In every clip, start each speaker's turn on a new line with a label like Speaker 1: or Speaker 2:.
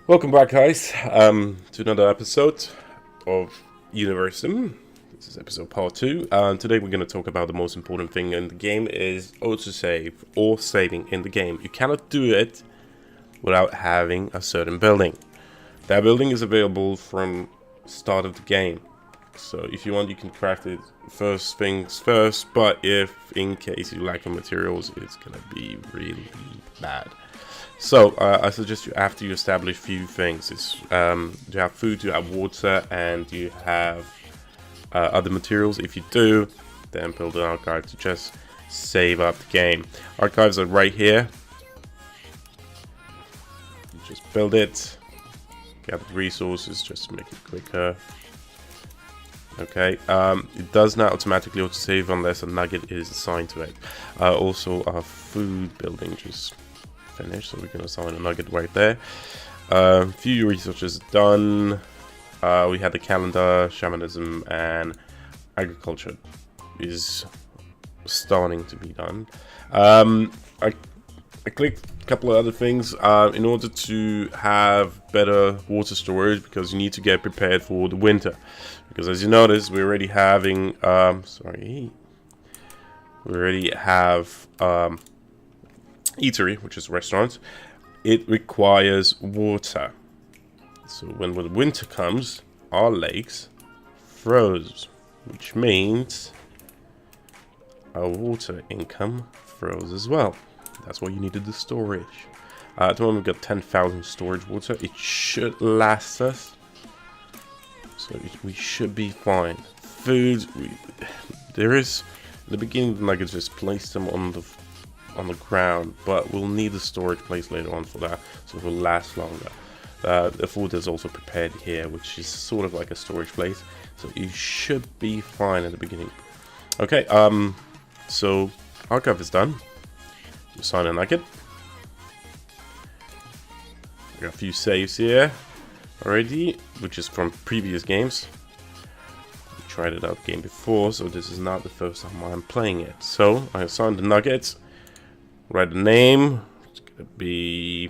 Speaker 1: Welcome back, guys, to another episode of Universim. This is episode part 2. Today we're going to talk about the most important thing in the game is autosave or saving in the game. You cannot do it without having a certain building. That building is available from start of the game. So if you want, you can craft it first things first, but if in case you lack the materials, it's going to be really bad. So I suggest you, after you establish a few things, it's you have food, you have water, and you have other materials. If you do, then build an archive to just save up the game. Archives are right here. You just build it, gather resources just to make it quicker. Okay, it does not automatically autosave unless a nugget is assigned to it. Also, our food building just finished, so we can assign a nugget right there. Few researches done. We had the calendar, shamanism, and agriculture is starting to be done. I clicked a couple of other things in order to have better water storage, because you need to get prepared for the winter. Because as you notice, we're already having we already have eatery, which is restaurant. It requires water. So when the winter comes, our lakes froze, which means our water income froze as well. That's why you needed the storage. At the moment we've got 10,000 storage water. It should last us, so we should be fine. Food, there is in the beginning, like, I just place them on the ground, but we'll need a storage place later on for that, so it will last longer. The food is also prepared here, which is sort of like a storage place, so you should be fine at the beginning. Okay, so archive is done. Assign a nugget. We got a few saves here already, which is from previous games. We tried it out game before, so this is not the first time I'm playing it. So I assigned the nuggets. Write the name. It's gonna be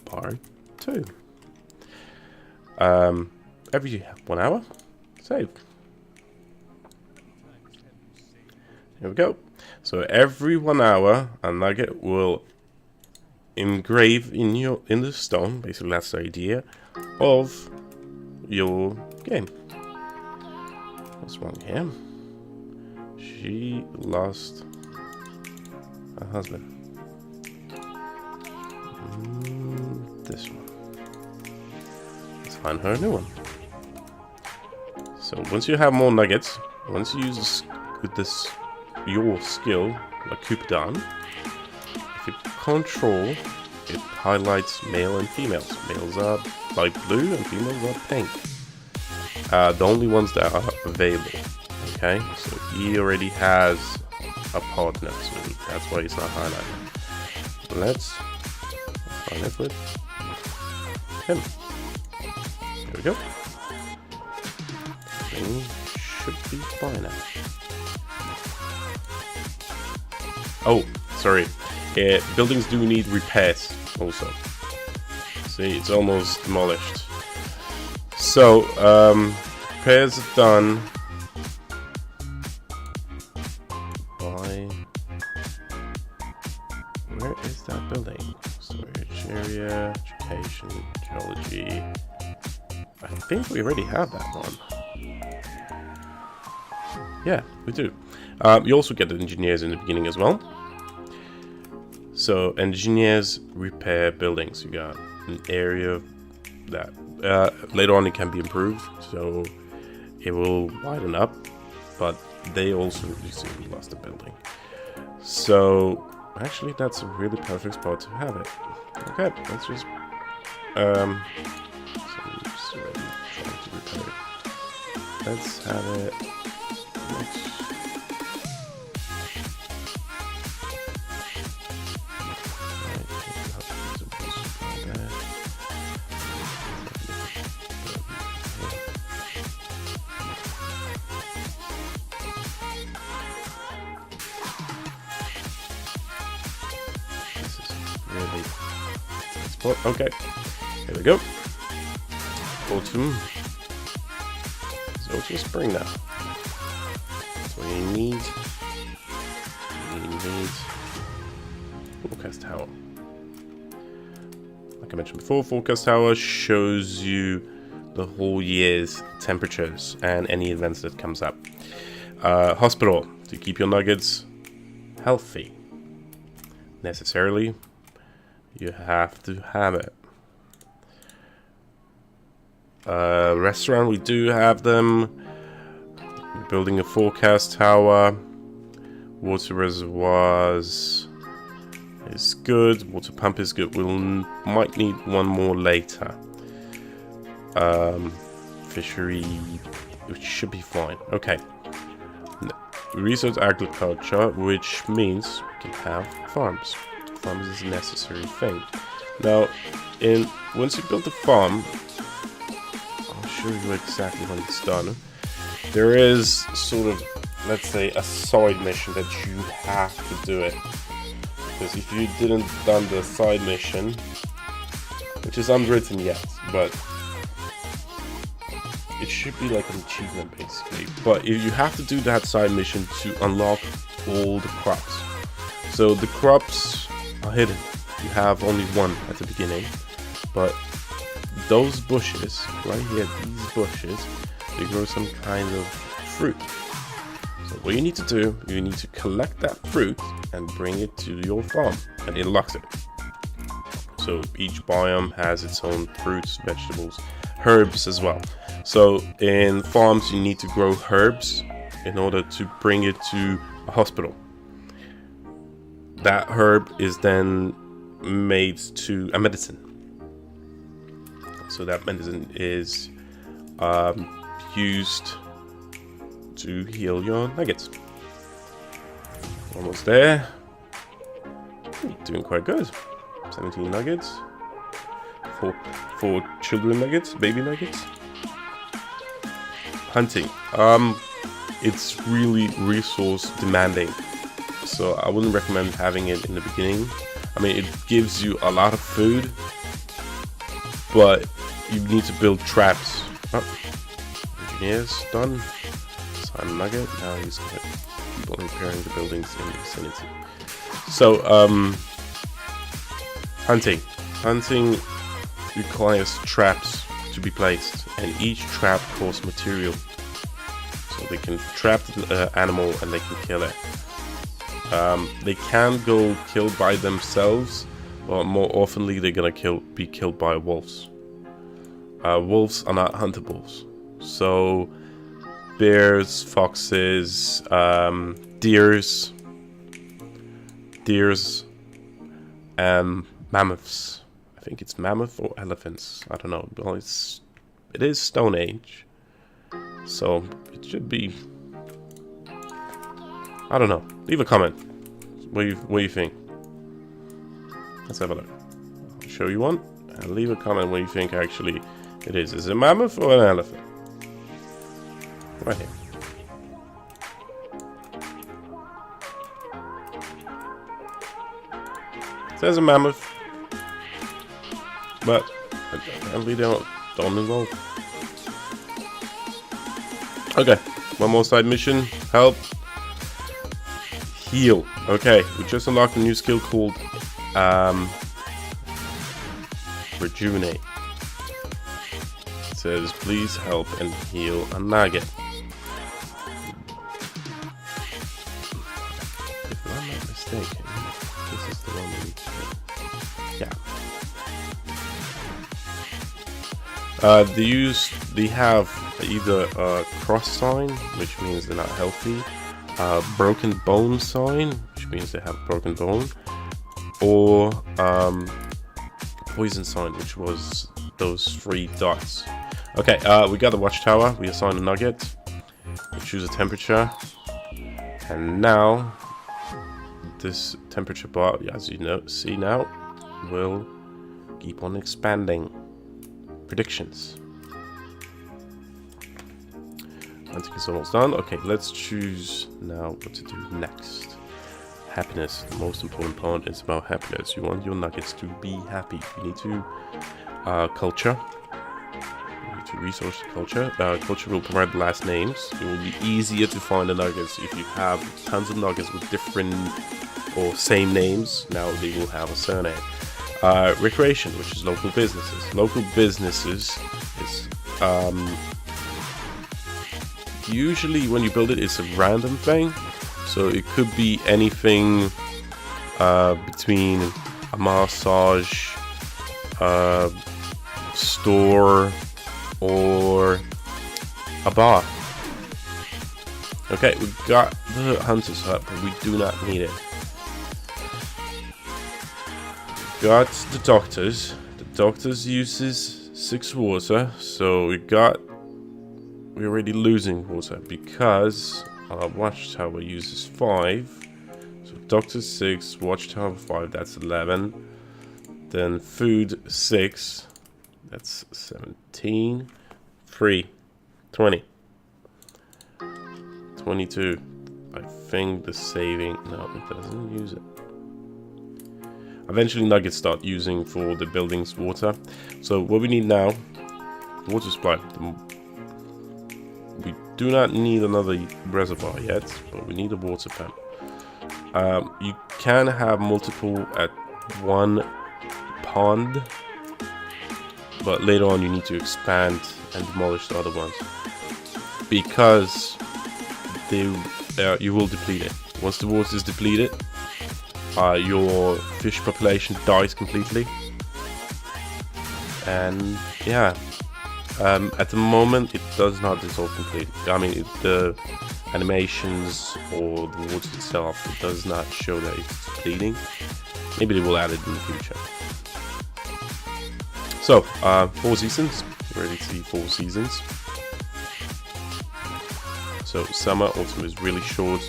Speaker 1: part 2. Every 1 hour, save. Here we go. So every 1 hour, a nugget will engrave in the stone. Basically, that's the idea of your game. What's wrong here? She lost a husband. This one. Let's find her a new one. So once you have more nuggets, once you use your skill, like Cupidon, if you control, it highlights male and females. Males are light blue and females are pink. The only ones that are available. Okay, so he already has a partner, so that's why it's not highlighted. Let's find it with him. There we go. Things should be fine now. Oh, sorry. Buildings do need repairs also. See, it's almost demolished. So, repairs are done. Where is that building? Storage area, education, geology. I think we already have that one. Yeah, we do. You also get the engineers in the beginning as well. So engineers repair buildings. You got an area that later on it can be improved, so it will widen up. But they also recently lost a building. So actually, that's a really perfect spot to have it. Okay, let's just let's have it next. This is really spot. Okay, There we go. Autumn. It's autumn spring now. That's what you need. You need forecast tower. Like I mentioned before, forecast tower shows you the whole year's temperatures and any events that comes up. Hospital, to keep your nuggets healthy. Necessarily, you have to have it. Restaurant, we do have them. Building a forecast tower. Water reservoirs is good. Water pump is good. Might need one more later. Fishery, which should be fine. Okay. Research agriculture, which means we can have farms. Farms is a necessary thing. Now, once you build the farm, I'll show you exactly when it's done. There is sort of, let's say, a side mission that you have to do it. Because if you didn't done the side mission, which is unwritten yet, but it should be like an achievement basically. But if you have to do that side mission to unlock all the crops. So the crops are hidden. You have only one at the beginning. But those bushes, right here, these bushes, they grow some kind of fruit. So what you need to do, you need to collect that fruit and bring it to your farm. And it unlocks it. So each biome has its own fruits, vegetables, herbs as well. So in farms you need to grow herbs in order to bring it to a hospital. That herb is then made to a medicine. So that medicine is used to heal your nuggets. Almost there. Doing quite good. 17 nuggets. Four children nuggets, baby nuggets. Hunting. It's really resource demanding, so I wouldn't recommend having it in the beginning. I mean, it gives you a lot of food, but you need to build traps. Oh, engineers done. Sign nugget. Now he's gonna keep on repairing the buildings in the vicinity. So, hunting requires traps to be placed, and each trap costs material. So they can trap the animal and they can kill it. They can go killed by themselves, but more oftenly they're gonna be killed by wolves. Wolves are not huntables. So bears, foxes, deers, and mammoths. I think it's mammoth or elephants. I don't know. Well, it is Stone Age, so it should be. I don't know. Leave a comment. What do you think? Let's have a look. I'll show you one and leave a comment what you think actually it is. Is it a mammoth or an elephant? Right here. It says a mammoth, but apparently they don't involve. Okay, one more side mission. Help. Heal. Okay, we just unlocked a new skill called Rejuvenate. It says, please help and heal a nugget. If I'm not mistaken, this is the one we need to do. Yeah. They have either a cross sign, which means they're not healthy, broken bone sign, which means they have broken bone, or poison sign, which was those 3 dots. Okay, we got the watchtower. We assign a nugget. We choose a temperature, and now this temperature bar, as you see now, will keep on expanding. Predictions. Hunting is almost done. Okay, let's choose now what to do next. happiness. The most important part is about happiness. You want your nuggets to be happy. You need to culture. You need to resource culture. Culture will provide the last names. It will be easier to find the nuggets if you have tons of nuggets with different or same names. Now they will have a surname. Recreation, which is local businesses. Local businesses is usually when you build it, it's a random thing. So it could be anything between a massage store or a bar. Okay, we got the hunter's hut, but we do not need it. Got the doctors. The doctors uses 6 water, so we're already losing water because our watchtower uses 5. So doctor 6, watchtower 5, that's 11. Then food 6, that's 17. 3, 20. 22. I think the saving, no, it doesn't use it. Eventually nuggets start using for the building's water. So what we need now, water supply. We do not need another reservoir yet, but we need a water pump. You can have multiple at one pond, but later on you need to expand and demolish the other ones because you will deplete it. Once the water is depleted, your fish population dies completely. And yeah, at the moment it does not dissolve completely. I mean, the animations or the water itself, it does not show that it's depleting. Maybe they will add it in the future. So 4 seasons. You already see 4 seasons. So summer, autumn is really short.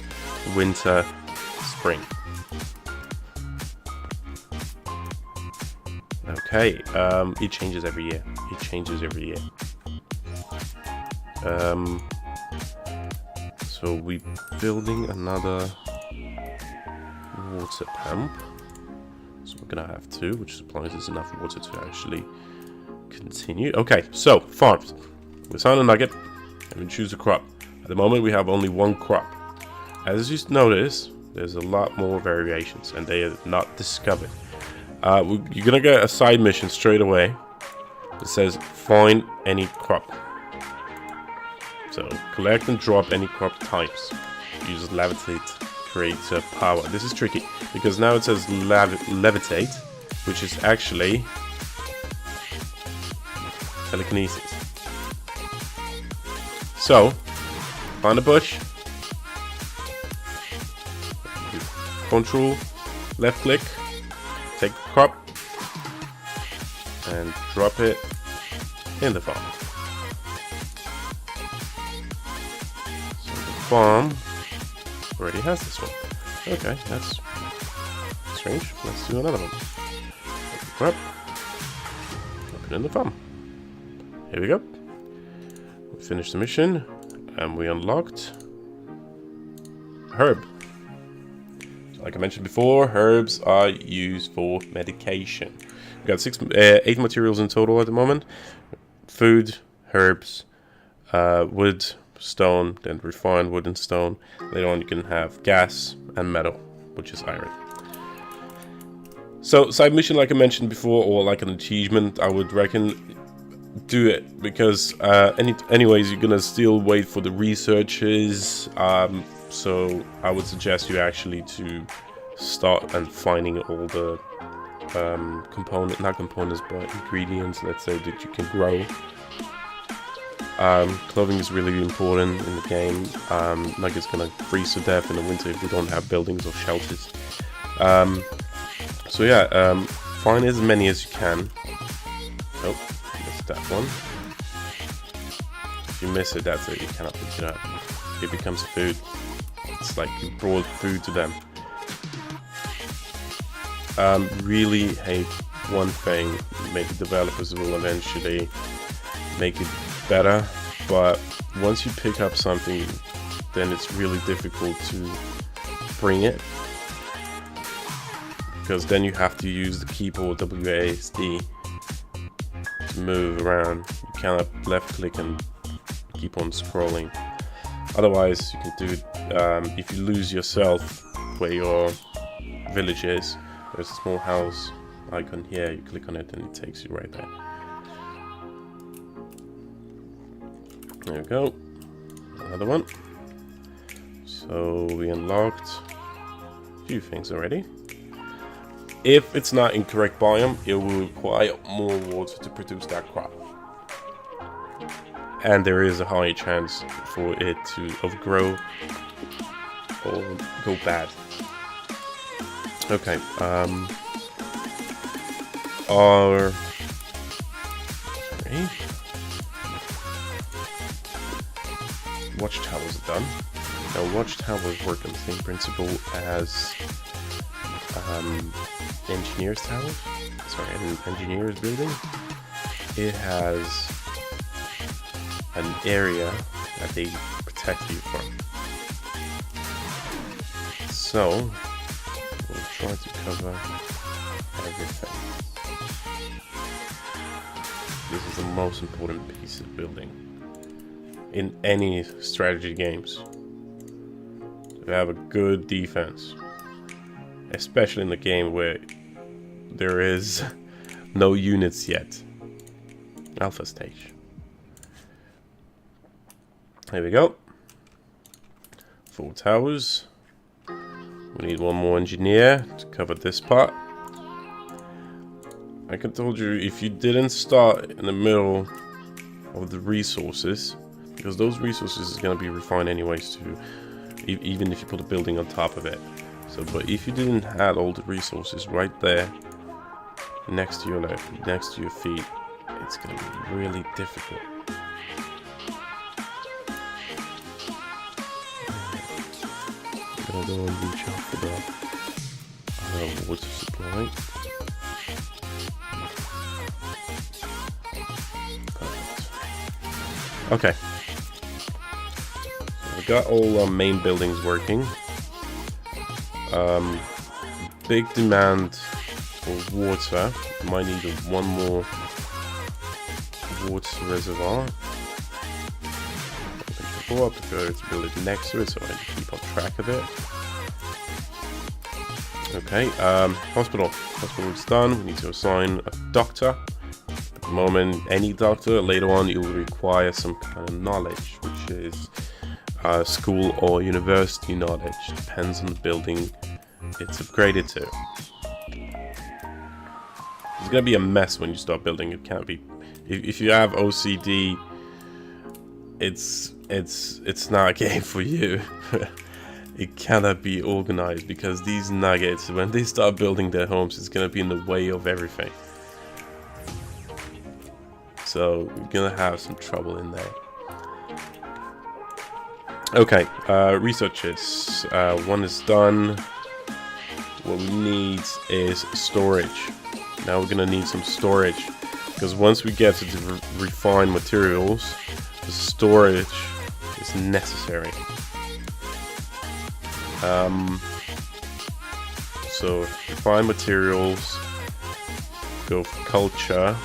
Speaker 1: Winter, spring. Okay, it changes every year. It changes every year. So we're building another water pump. So we're gonna have 2, which supplies us enough water to actually continue. Okay, so farms. We assign a nugget and we choose a crop. At the moment we have only 1 crop. As you notice, there's a lot more variations and they are not discovered. You're gonna get a side mission straight away. It says find any crop. So collect and drop any crop types. Use levitate creator power. This is tricky because now it says levitate, which is actually telekinesis. So find a bush, control, left click, take the crop and drop it in the farm. So the farm already has this one. Okay, that's strange. Let's do another one. Take the crop, drop it in the farm. Here we go. We finished the mission and we unlocked herb. Like I mentioned before, herbs are used for medication. We've got 8 materials in total at the moment. Food, herbs, wood, stone, then refined wood and stone. Later on you can have gas and metal, which is iron. So side mission, like I mentioned before, or like an achievement, I would reckon do it because anyways you're gonna still wait for the researchers. So I would suggest you actually to start and finding all the ingredients, let's say, that you can grow. Clothing is really important in the game. Nuggets gonna freeze to death in the winter if we don't have buildings or shelters. So yeah, find as many as you can. Oh, missed that one. If you miss it, that's it. You cannot pick it up. It becomes food. It's like you brought food to them. Really hate one thing. Maybe developers will eventually make it better, but once you pick up something, then it's really difficult to bring it. because then you have to use the keyboard WASD to move around. You cannot left click and keep on scrolling. Otherwise, you can do it if you lose yourself where your village is. There's a small house icon here. You click on it and it takes you right there. There we go. Another one. So we unlocked a few things already. If it's not in correct biome, it will require more water to produce that crop. And there is a high chance for it to overgrow or go bad. Okay, our watchtowers are done. Now watchtowers work on the same principle as engineer's towers. Sorry, an engineer's building. It has an area that they protect you from. So we'll try to cover everything. This is the most important piece of building in any strategy games. To have a good defense, especially in the game where there is no units yet. Alpha stage. There we go. 4 towers. We need one more engineer to cover this part. Like I told you, if you didn't start in the middle of the resources, because those resources is going to be refined anyways too, even if you put a building on top of it. So, but if you didn't have all the resources right there, next to your left, next to your feet, it's going to be really difficult. I'm gonna go and reach out for the water supply. Perfect. Okay. So we got all our main buildings working. Big demand for water. Might need one more water reservoir. Go up to go to build it next to it so I can keep on track of it. Okay, hospital. Hospital is done. We need to assign a doctor. At the moment, any doctor. Later on, you will require some kind of knowledge, which is school or university knowledge. Depends on the building it's upgraded to. It's gonna be a mess when you start building. It can't be. If you have OCD, it's not a game for you. It cannot be organized because these nuggets, when they start building their homes, it's gonna be in the way of everything. So you're gonna have some trouble in there. Okay, researches. One is done. What we need is storage. Now we're gonna need some storage because once we get to the refined materials, the storage is necessary. So refined materials, go for culture,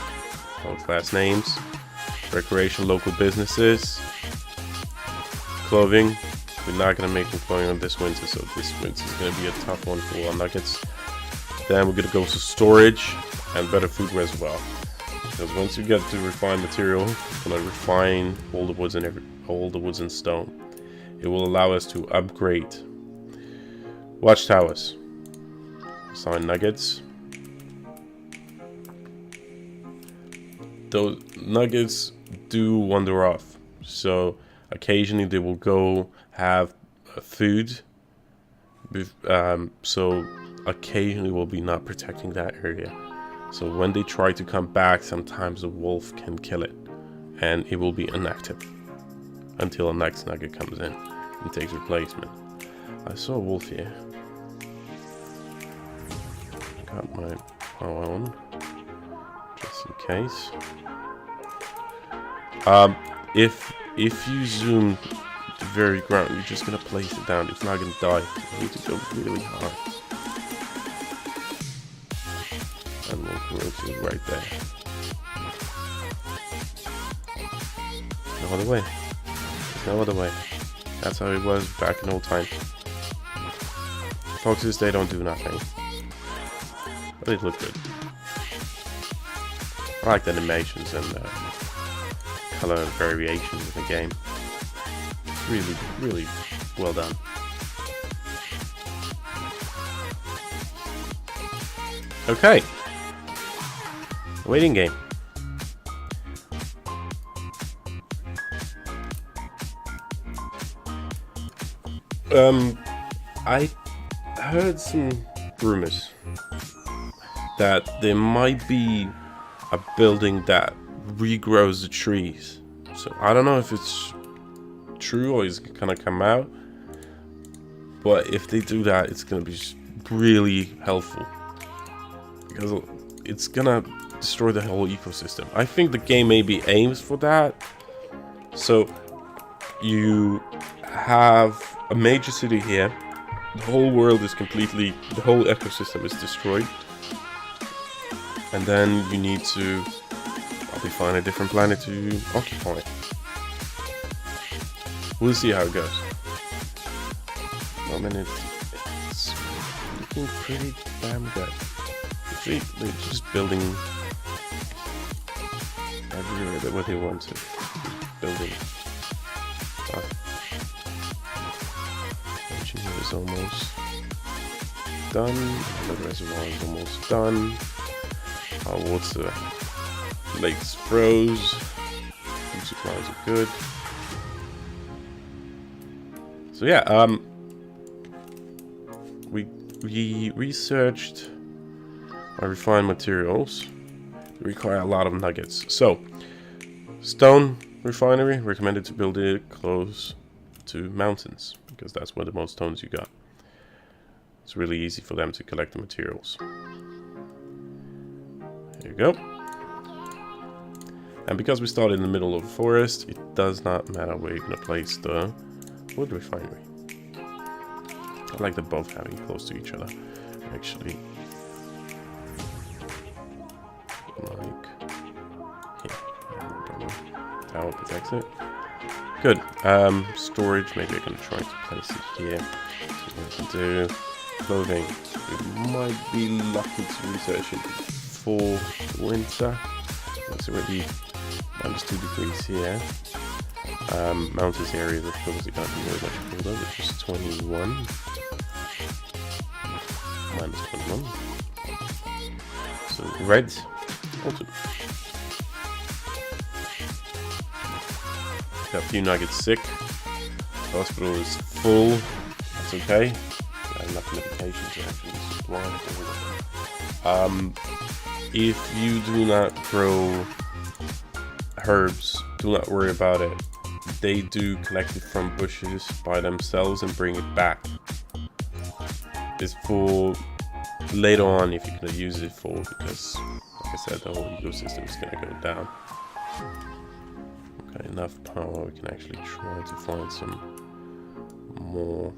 Speaker 1: all class names, recreation, local businesses, clothing. We're not gonna make them clothing on this winter, so this winter is gonna be a tough one for our nuggets. Then we're gonna go to storage and better food reservoir. Because once you get to refined material, it's gonna refine all the woods and all the woods and stone. It will allow us to upgrade watchtowers. Assign nuggets. Those nuggets do wander off, so occasionally they will go have food. So occasionally we'll be not protecting that area. So when they try to come back, sometimes a wolf can kill it, and it will be inactive until a next nugget comes in and takes replacement. I saw a wolf here. Got my power on, just in case. If you zoom the very ground, you're just gonna place it down. It's not gonna die. You need to go really hard. right there. No other way. There's no other way. That's how it was back in old times. Foxes, they don't do nothing. But they look good. I like the animations and color variations in the game. It's really, really well done. Okay. Waiting game. I heard some rumors that there might be a building that regrows the trees. So I don't know if it's true or it's gonna come out, but if they do that, it's gonna be really helpful because it's gonna destroy the whole ecosystem. I think the game maybe aims for that. So you have a major city here. The whole world is completely, the whole ecosystem is destroyed. And then you need to probably find a different planet to occupy. We'll see how it goes. I mean, it's looking pretty damn good. See, they're just building everywhere what they want to. Building. Here is almost done. The reservoir is almost done. Our water lakes froze. Food supplies are good. So yeah, we researched our refined materials. They require a lot of nuggets. So stone refinery, recommended to build it close to mountains because that's where the most stones you got. It's really easy for them to collect the materials. There you go. And because we started in the middle of a forest, it does not matter where you're going to place the wood refinery. I like them both having close to each other, actually. Like here. Tower protects it. Good. Storage, maybe I'm going to try to place it here. See what I can do. Clothing. We might be lucky to research it for winter. It's already -2 degrees here. Mountains areas, of course, it can't be very much colder, which is 21. -21. So red. Awesome. Got a few nuggets sick. Hospital is full. That's okay. Got enough medication to actually supply everyone. If you do not grow herbs, do not worry about it. They do collect it from bushes by themselves and bring it back. It's for later on if you're gonna use it for, because like I said, the whole ecosystem is gonna go down. Okay, enough power, we can actually try to find some more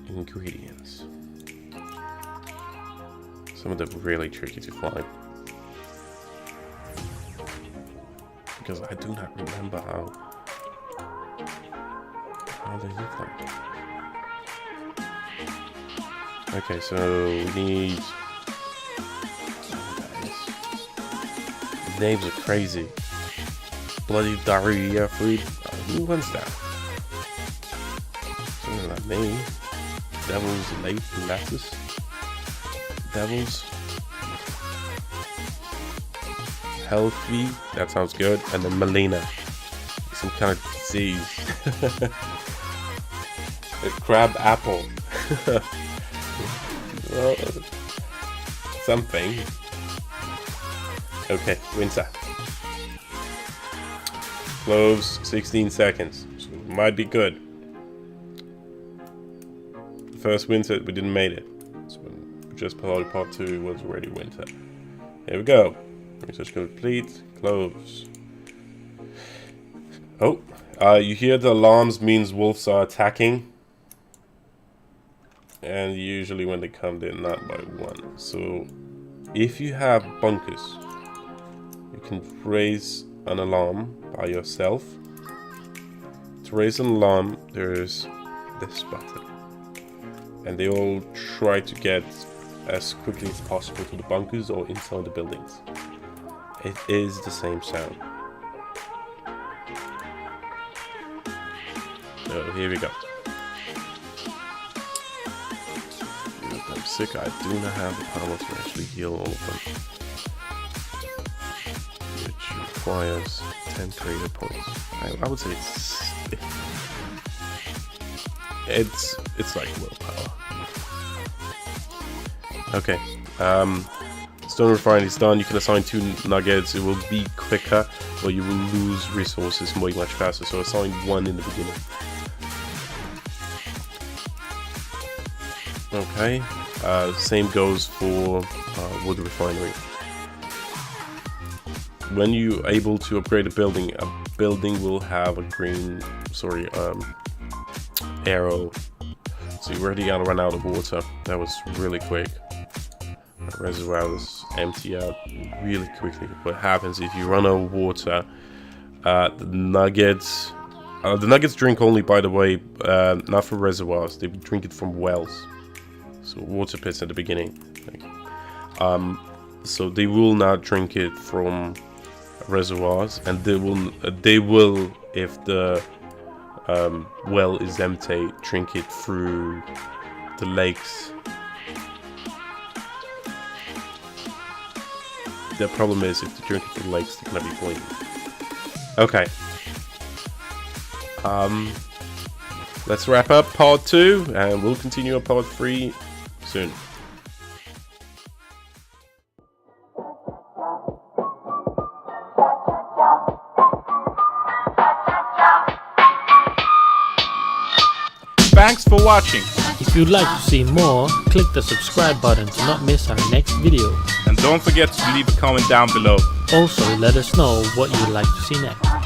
Speaker 1: ingredients. Some of them are really tricky to find. Because I do not remember how they look like. Okay, so we need... The names are crazy. Bloody diarrhea food. Who wants that? Something like me. Devil's late lettuce. Devils. Healthy. That sounds good. And then Melina. Some kind of disease. A crab apple. Well, something. Okay, winter. Cloves, 16 seconds. So it might be good. The first winter, we didn't make it. So just part 2 was already winter. Here we go. Research complete. Cloves. Oh, you hear the alarms means wolves are attacking. and usually when they come, they're not by one. So if you have bunkers, you can raise an alarm by yourself. To raise an alarm, there's this button, and they all try to get as quickly as possible to the bunkers or inside the buildings. It is the same sound. So here we go. I'm sick. I do not have the power to actually heal all of them, which requires 10 creator points. I would say it's like willpower. Okay. Stone refining is done. You can assign 2 nuggets. It will be quicker, but you will lose resources much faster. So assign 1 in the beginning. Okay. Same goes for wood refinery. When you're able to upgrade a building will have a green, arrow. So you're already gonna run out of water. That was really quick. The reservoir is empty out really quickly. What happens if you run out of water? The nuggets drink only, by the way, not from reservoirs. They drink it from wells. So water pits at the beginning. So they will not drink it from reservoirs, and they will if the well is empty, drink it through the lakes. The problem is if they drink it from lakes, they're gonna be poisoned. Okay. Let's wrap up part 2, and we'll continue on part 3 soon.
Speaker 2: Thanks for watching.
Speaker 3: If you'd like to see more, click the subscribe button to not miss our next video.
Speaker 2: And don't forget to leave a comment down below.
Speaker 3: Also, let us know what you'd like to see next.